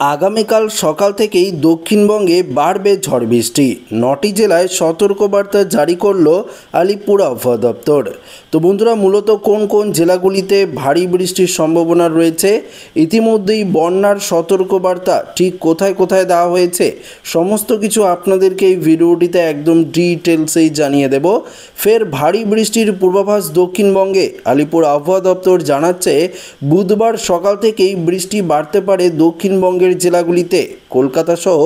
আগামীকাল সকাল থেকেই দক্ষিণবঙ্গে বাড়বে ঝড় বৃষ্টি। ৯টি জেলায় সতর্কবার্তা জারি করল আলিপুর আবহাওয়া দপ্তর। তো বন্ধুরা, মূলত কোন কোন জেলাগুলিতে ভারী বৃষ্টির সম্ভাবনা রয়েছে, ইতিমধ্যেই বন্যার সতর্কবার্তা ঠিক কোথায় কোথায় দেওয়া হয়েছে, সমস্ত কিছু আপনাদেরকে এই ভিডিওটিতে একদম ডিটেলসেই জানিয়ে দেব। ফের ভারী বৃষ্টির পূর্বাভাস দক্ষিণবঙ্গে। আলিপুর আবহাওয়া দপ্তর জানাচ্ছে, বুধবার সকাল থেকেই বৃষ্টি বাড়তে পারে দক্ষিণবঙ্গের জেলাগুলিতে। কলকাতা সহ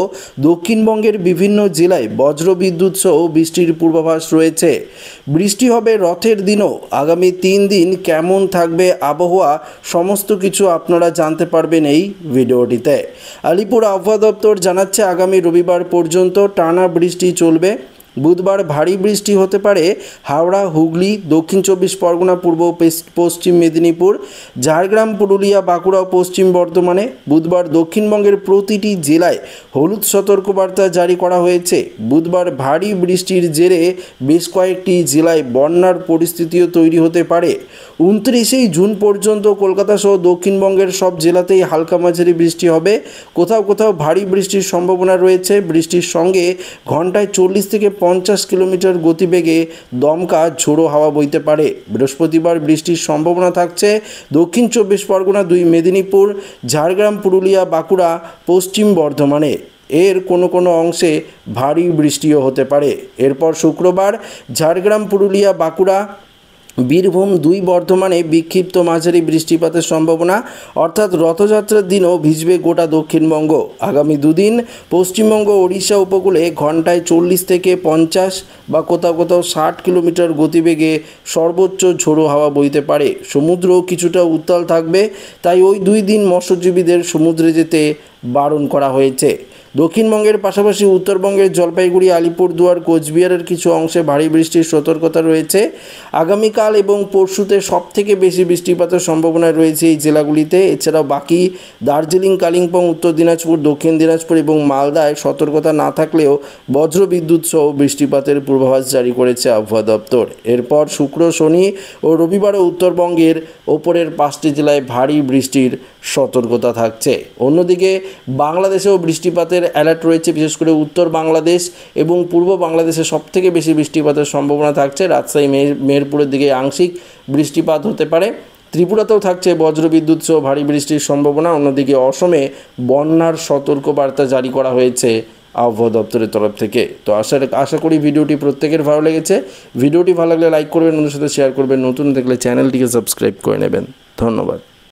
দক্ষিণবঙ্গের বিভিন্ন জেলায় বজ্রবিদ্যুৎ সহ বৃষ্টির পূর্বাভাস রয়েছে। বৃষ্টি হবে রথের দিনও। আগামী 3 দিন কেমন থাকবে আবহাওয়া, সমস্ত কিছু আপনারা জানতে পারবেন এই ভিডিওটিতে। আলিপুর আবহাওয়া দপ্তর জানাচ্ছে, আগামী রবিবার পর্যন্ত টানা বৃষ্টি চলবে। বুধবার ভারী বৃষ্টি হতে পারে হাওড়া, হুগলি, দক্ষিণ 24 পরগনা, পূর্ব পশ্চিম মেদিনীপুর, ঝাড়গ্রাম, পুরুলিয়া, বাঁকুড়া ও পশ্চিম বর্ধমানে। বুধবার দক্ষিণবঙ্গের প্রতিটি জেলায় হলুদ সতর্কবার্তা জারি করা হয়েছে। বুধবার ভারী বৃষ্টির জেরে বেশ কয়েকটি জেলায় বন্যার পরিস্থিতিও তৈরি হতে পারে। 29 জুন পর্যন্ত কলকাতা সহ দক্ষিণবঙ্গের সব জেলাতেই হালকা মাঝারি বৃষ্টি হবে। কোথাও কোথাও ভারী বৃষ্টির সম্ভাবনা রয়েছে। বৃষ্টির সঙ্গে ঘন্টায় 40 থেকে 50 কিলোমিটার গতিবেগে দমকা ঝোড়ো হাওয়া বইতে পারে। বৃহস্পতিবার বৃষ্টির সম্ভাবনা থাকছে দক্ষিণ 24 পরগনা, 2 মেদিনীপুর, ঝাড়গ্রাম, পুরুলিয়া, বাঁকুড়া, পশ্চিম বর্ধমানে। এর কোনো অংশে ভারী বৃষ্টিও হতে পারে। এরপর শুক্রবার ঝাড়গ্রাম, পুরুলিয়া, বাঁকুড়া, বীরভূম, 2 বর্ধমানে বিক্ষিপ্ত মাঝারি বৃষ্টিপাতের সম্ভাবনা, অর্থাৎ রথযাত্রার দিনও ভিজবে গোটা দক্ষিণবঙ্গ। আগামী 2 দিন পশ্চিমবঙ্গ, ওড়িশা উপকূলে ঘন্টায় 40 থেকে 50 বা কোথাও কোথাও 60 কিলোমিটার গতিবেগে সর্বোচ্চ ঝোড়ো হাওয়া বইতে পারে। সমুদ্র কিছুটা উত্তাল থাকবে, তাই ওই 2 দিন মৎস্যজীবীদের সমুদ্রে যেতে বারণ করা হয়েছে। দক্ষিণবঙ্গের পাশাপাশি উত্তরবঙ্গের জলপাইগুড়ি, আলিপুরদুয়ার, কোচবিহারের কিছু অংশে ভারী বৃষ্টির সতর্কতা রয়েছে। আগামীকাল এবং পরশুতে সবথেকে বেশি বৃষ্টিপাতের সম্ভাবনা রয়েছে এই জেলাগুলিতে। এছাড়াও বাকি দার্জিলিং, কালিম্পং, উত্তর দিনাজপুর, দক্ষিণ দিনাজপুর এবং মালদায় সতর্কতা না থাকলেও বজ্রবিদ্যুৎ সহ বৃষ্টিপাতের পূর্বাভাস জারি করেছে আবহাওয়া দপ্তর। এরপর শুক্র, শনি ও রবিবারও উত্তরবঙ্গের ওপরের 5টি জেলায় ভারী বৃষ্টির সতর্কতা থাকছে। অন্যদিকে বাংলাদেশেও বৃষ্টিপাতের অ্যালার্ট রয়েছে। বিশেষ করে উত্তর বাংলাদেশ এবং পূর্ব বাংলাদেশে সবথেকে বেশি বৃষ্টিপাতের সম্ভাবনা থাকছে। রাজশাহী, মেহেরপুরের দিকে আংশিক বৃষ্টিপাত হতে পারে। ত্রিপুরাতেও থাকছে বজ্রবিদ্যুৎ সহ ভারী বৃষ্টির সম্ভাবনা। অন্যদিকে অসমে বন্যার সতর্কবার্তা জারি করা হয়েছে আবহাওয়া দপ্তরের তরফ থেকে। তো আশা করি ভিডিওটি প্রত্যেকের ভালো লেগেছে। ভিডিওটি ভালো লাগলে লাইক করবেন, অন্যদের সাথে শেয়ার করবেন, নতুন দেখলে চ্যানেলটিকে সাবস্ক্রাইব করে নেবেন। ধন্যবাদ।